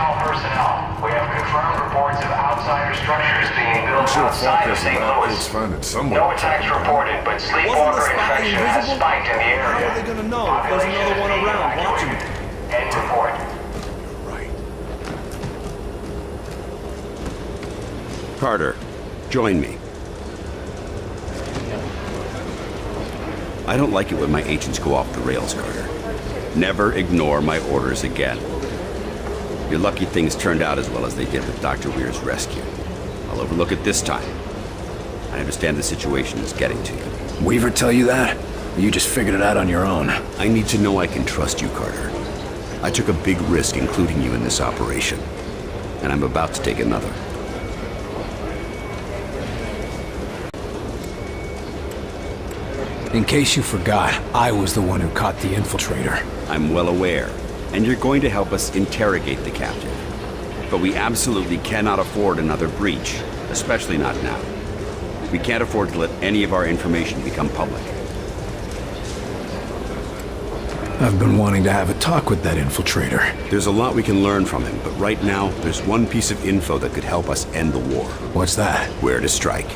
all personnel. We have confirmed reports of outsider structures being built outside of St. Louis. No attacks reported, but sleepwalker infection has spiked in the area. How are they gonna know if there's another one around watching them? End report. Carter, join me. I don't like it when my agents go off the rails, Carter. Never ignore my orders again. You're lucky things turned out as well as they did with Dr. Weir's rescue. I'll overlook it this time. I understand the situation is getting to you. Weaver tell you that? Or you just figured it out on your own? I need to know I can trust you, Carter. I took a big risk including you in this operation, and I'm about to take another. In case you forgot, I was the one who caught the infiltrator. I'm well aware, and you're going to help us interrogate the captive. But we absolutely cannot afford another breach, especially not now. We can't afford to let any of our information become public. I've been wanting to have a talk with that infiltrator. There's a lot we can learn from him, but right now, there's one piece of info that could help us end the war. What's that? Where to strike.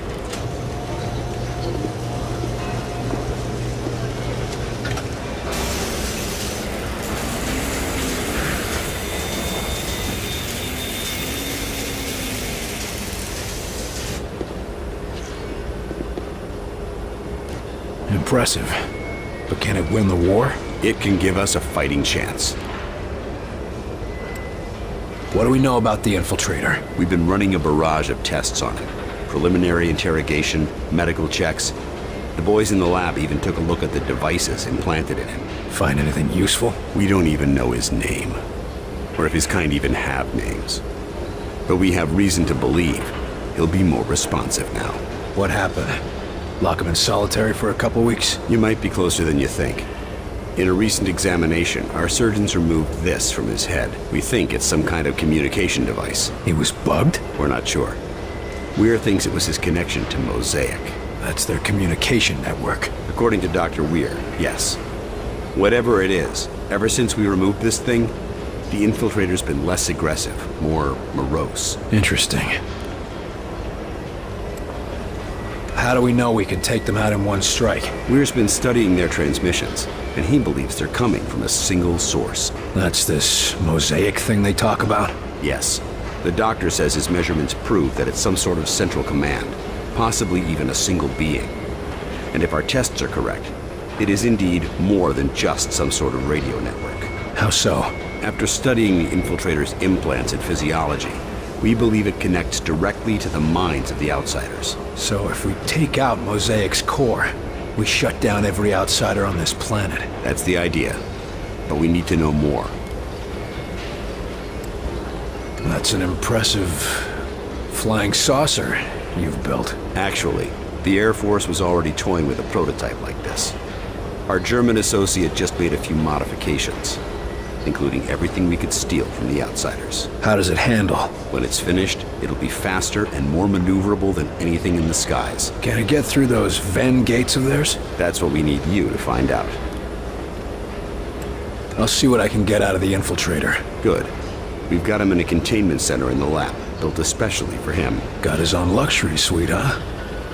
Impressive. But can it win the war? It can give us a fighting chance. What do we know about the infiltrator? We've been running a barrage of tests on him. Preliminary interrogation, medical checks. The boys in the lab even took a look at the devices implanted in him. Find anything useful? We don't even know his name. Or if his kind even have names. But we have reason to believe he'll be more responsive now. What happened? Lock him in solitary for a couple weeks? You might be closer than you think. In a recent examination, our surgeons removed this from his head. We think it's some kind of communication device. He was bugged? We're not sure. Weir thinks it was his connection to Mosaic. That's their communication network. According to Dr. Weir, yes. Whatever it is, ever since we removed this thing, the infiltrator's been less aggressive, more morose. Interesting. How do we know we can take them out in one strike? Weir's been studying their transmissions, and he believes they're coming from a single source. That's this Mosaic thing they talk about? Yes. The doctor says his measurements prove that it's some sort of central command, possibly even a single being. And if our tests are correct, it is indeed more than just some sort of radio network. How so? After studying the infiltrator's implants and physiology, we believe it connects directly to the minds of the outsiders. So if we take out Mosaic's core, we shut down every outsider on this planet. That's the idea. But we need to know more. That's an impressive flying saucer you've built. Actually, the Air Force was already toying with a prototype like this. Our German associate just made a few modifications, including everything we could steal from the outsiders. How does it handle? When it's finished, it'll be faster and more maneuverable than anything in the skies. Can it get through those Venn gates of theirs? That's what we need you to find out. I'll see what I can get out of the infiltrator. Good. We've got him in a containment center in the lab, built especially for him. Got his own luxury suite, huh?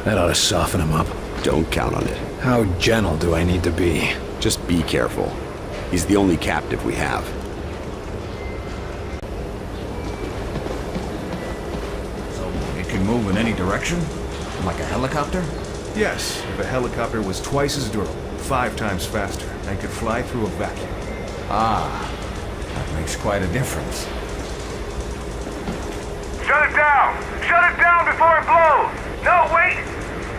That ought to soften him up. Don't count on it. How gentle do I need to be? Just be careful. He's the only captive we have. So it can move in any direction? Like a helicopter? Yes, if a helicopter was twice as durable, 5 times faster, and could fly through a vacuum. Ah, that makes quite a difference. Shut it down! Shut it down before it blows! No, wait!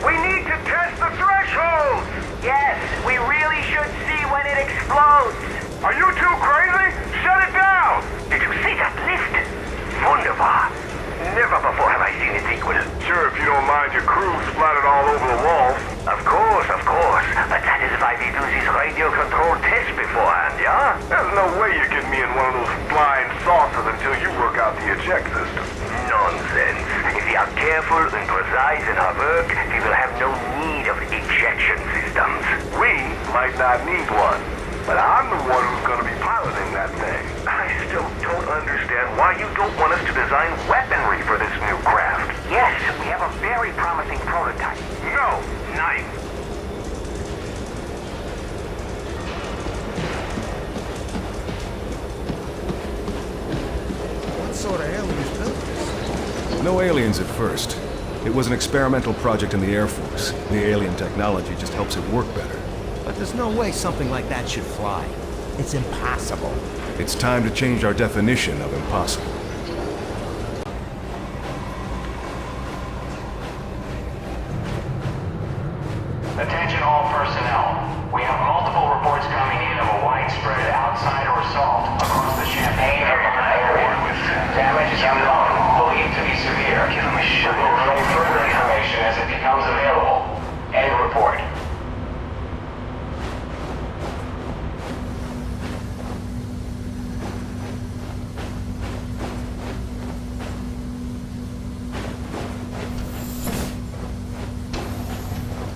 We need to test the threshold! Yes, we really should see when it explodes. Are you too crazy? Shut it down! Did you see that lift? Wunderbar. Never before have I seen its equal. Sure, if you don't mind your crew splattered all over the walls. Of course. But that is why we do this radio-controlled test beforehand, yeah? There's no way you get me in one of those flying saucers until you work out the eject system. Nonsense. If we are careful and precise in our work, we will have no need of ejection systems. We might not need one, but I'm the one who's gonna be piloting that thing. I still don't understand why you don't want us to design weaponry for this new craft. Yes, we have a very promising prototype. No, knife. What sort of aliens built this? No aliens at first. It was an experimental project in the Air Force. The alien technology just helps it work better. But there's no way something like that should fly. It's impossible. It's time to change our definition of impossible. Attention all personnel. We have multiple reports coming in of a widespread outsider assault across the Champaign area with damage unknown, believed to be severe. We will relay further information as it becomes available. End report.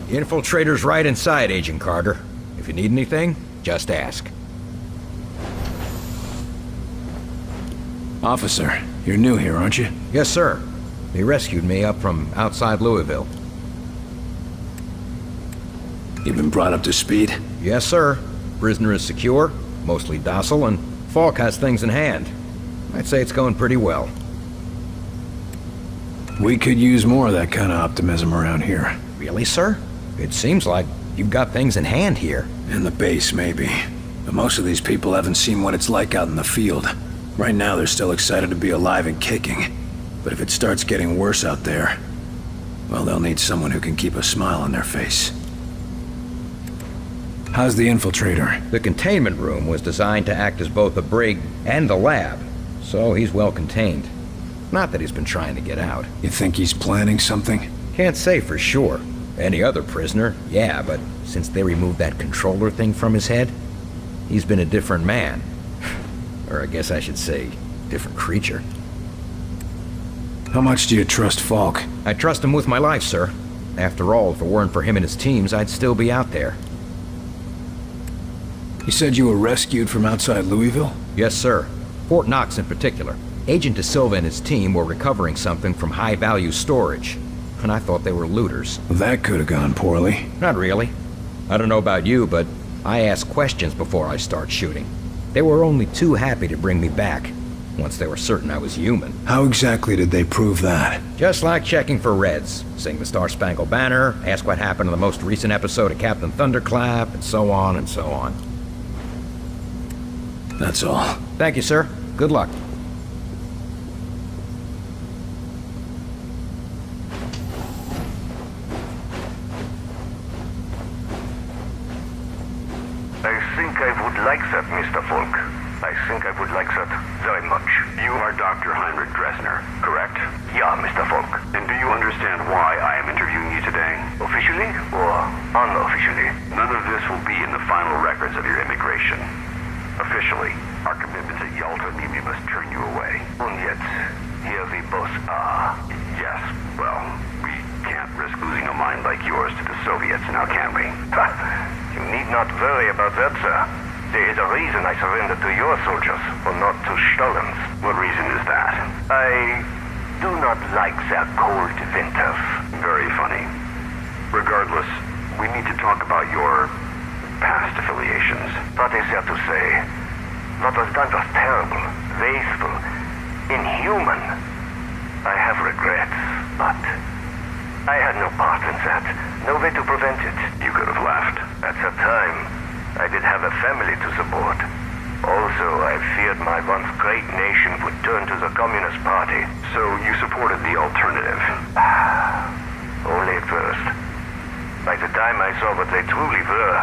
The infiltrator's right inside, Agent Carter. If you need anything, just ask. Officer, you're new here, aren't you? Yes, sir. They rescued me up from outside Louisville. You've been brought up to speed? Yes, sir. Prisoner is secure, mostly docile, and Falk has things in hand. I'd say it's going pretty well. We could use more of that kind of optimism around here. Really, sir? It seems like you've got things in hand here. In the base, maybe. But most of these people haven't seen what it's like out in the field. Right now, they're still excited to be alive and kicking. But if it starts getting worse out there, well, they'll need someone who can keep a smile on their face. How's the infiltrator? The containment room was designed to act as both a brig and a lab, so he's well contained. Not that he's been trying to get out. You think he's planning something? Can't say for sure. Any other prisoner, yeah, but since they removed that controller thing from his head, he's been a different man. Or I guess I should say, different creature. How much do you trust Falk? I trust him with my life, sir. After all, if it weren't for him and his teams, I'd still be out there. You said you were rescued from outside Louisville? Yes, sir. Fort Knox in particular. Agent De Silva and his team were recovering something from high-value storage, and I thought they were looters. Well, that could have gone poorly. Not really. I don't know about you, but I ask questions before I start shooting. They were only too happy to bring me back, once they were certain I was human. How exactly did they prove that? Just like checking for Reds. Sing the Star-Spangled Banner, ask what happened in the most recent episode of Captain Thunderclap, and so on and so on. That's all. Thank you, sir. Good luck. I think I would like that, Mr. Falk. I think I would like that very much. You are Dr. Heinrich Dressner, correct? Yeah, Mr. Falk. And do you understand why I am interviewing you today? Officially or unofficially? None of this will be in the final records of your immigration. Officially, our commitments at Yalta mean we must turn you away. And yet, here we both are. Yes, well, we can't risk losing a mind like yours to the Soviets, now can we? You need not worry about that, sir. There is a reason I surrendered to your soldiers, or not to Stalin's. What reason is that? I do not like their cold winters. Very funny. Regardless, we need to talk about your past affiliations. What is there to say? What was done was terrible, wasteful, inhuman. I have regrets, but I had no part in that. No way to prevent it. You could have left. At the time, I did have a family to support. Also, I feared my once great nation would turn to the Communist Party. So you supported the alternative? Only at first. By the time I saw what they truly were,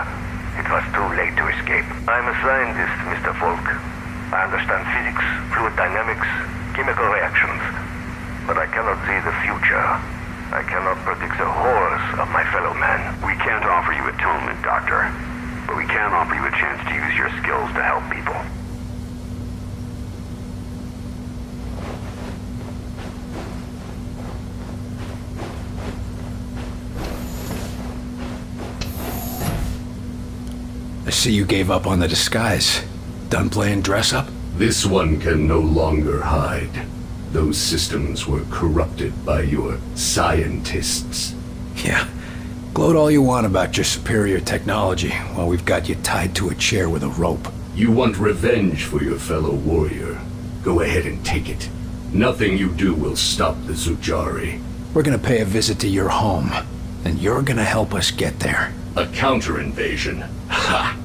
it was too late to escape. I'm a scientist, Mr. Falk. I understand physics, fluid dynamics, chemical reactions. But I cannot see the future. I cannot predict the horrors of my fellow man. We can't offer you atonement, Doctor. But we can offer you a chance to use your skills to help people. I see you gave up on the disguise. Done playing dress-up? This one can no longer hide. Those systems were corrupted by your scientists. Yeah. Gloat all you want about your superior technology while we've got you tied to a chair with a rope. You want revenge for your fellow warrior. Go ahead and take it. Nothing you do will stop the Zujari. We're gonna pay a visit to your home, and you're gonna help us get there. A counter-invasion. Ha!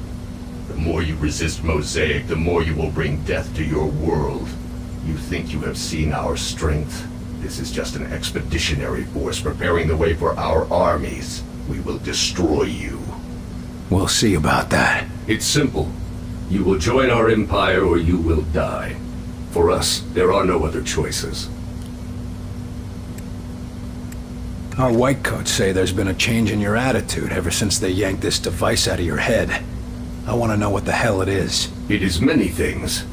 The more you resist Mosaic, the more you will bring death to your world. You think you have seen our strength? This is just an expeditionary force preparing the way for our armies. We will destroy you. We'll see about that. It's simple. You will join our empire or you will die. For us, there are no other choices. Our whitecoats say there's been a change in your attitude ever since they yanked this device out of your head. I want to know what the hell it is. It is many things.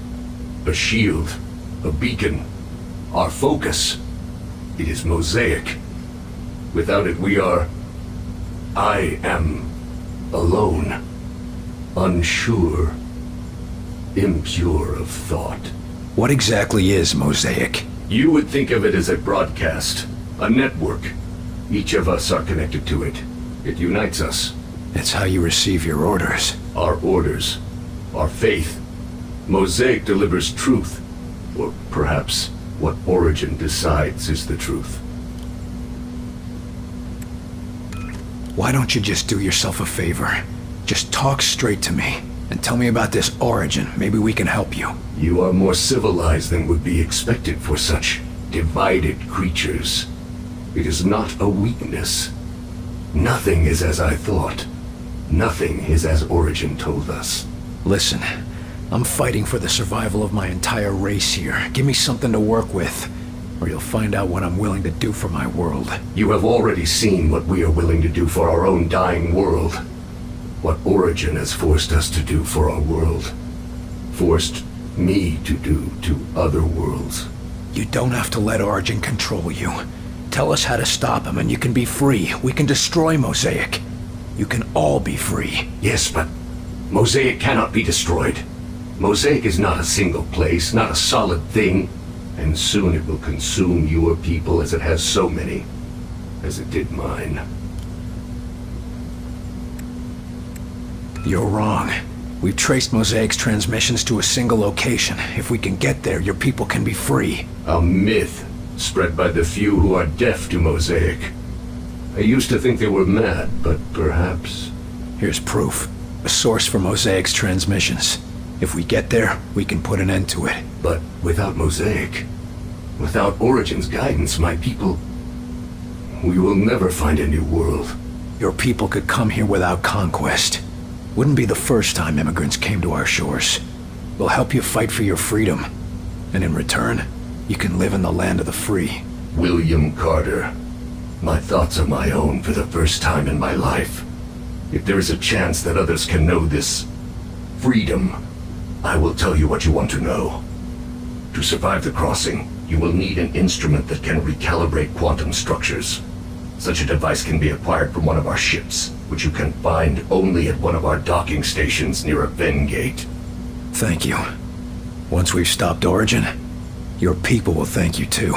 A shield, a beacon, our focus. It is Mosaic. Without it, we are... I am alone, unsure, impure of thought. What exactly is Mosaic? You would think of it as a broadcast, a network. Each of us are connected to it. It unites us. It's how you receive your orders. Our orders, our faith. Mosaic delivers truth, or perhaps what Origin decides is the truth. Why don't you just do yourself a favor? Just talk straight to me, and tell me about this Origin. Maybe we can help you. You are more civilized than would be expected for such divided creatures. It is not a weakness. Nothing is as I thought. Nothing is as Origin told us. Listen, I'm fighting for the survival of my entire race here. Give me something to work with, or you'll find out what I'm willing to do for my world. You have already seen what we are willing to do for our own dying world. What Origin has forced us to do for our world. Forced me to do to other worlds. You don't have to let Origin control you. Tell us how to stop him and you can be free. We can destroy Mosaic. You can all be free. Yes, but Mosaic cannot be destroyed. Mosaic is not a single place, not a solid thing. And soon it will consume your people as it has so many. As it did mine. You're wrong. We've traced Mosaic's transmissions to a single location. If we can get there, your people can be free. A myth spread by the few who are deaf to Mosaic. I used to think they were mad, but perhaps... Here's proof. A source for Mosaic's transmissions. If we get there, we can put an end to it. But without Mosaic, without Origin's guidance, my people... We will never find a new world. Your people could come here without conquest. Wouldn't be the first time immigrants came to our shores. We'll help you fight for your freedom. And in return, you can live in the land of the free. William Carter. My thoughts are my own for the first time in my life. If there is a chance that others can know this freedom, I will tell you what you want to know. To survive the crossing, you will need an instrument that can recalibrate quantum structures. Such a device can be acquired from one of our ships, which you can find only at one of our docking stations near a Ven gate. Thank you. Once we've stopped Origin, your people will thank you too.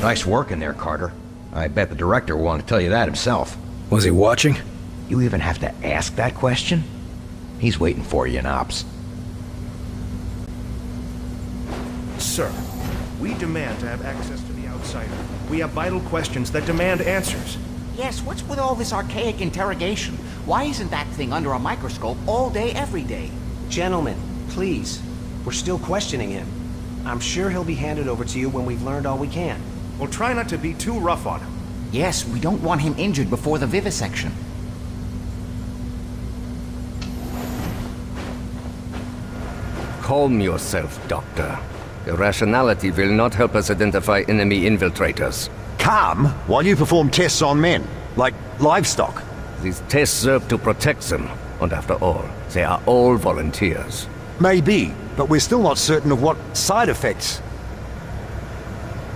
Nice work in there, Carter. I bet the director will want to tell you that himself. Was he watching? You even have to ask that question? He's waiting for you in Ops. Sir, we demand to have access to the outsider. We have vital questions that demand answers. Yes, what's with all this archaic interrogation? Why isn't that thing under a microscope all day, every day? Gentlemen, please. We're still questioning him. I'm sure he'll be handed over to you when we've learned all we can. Well, try not to be too rough on him. Yes, we don't want him injured before the vivisection. Calm yourself, Doctor. Irrationality will not help us identify enemy infiltrators. Calm while you perform tests on men, like livestock. These tests serve to protect them, and after all, they are all volunteers. Maybe, but we're still not certain of what side effects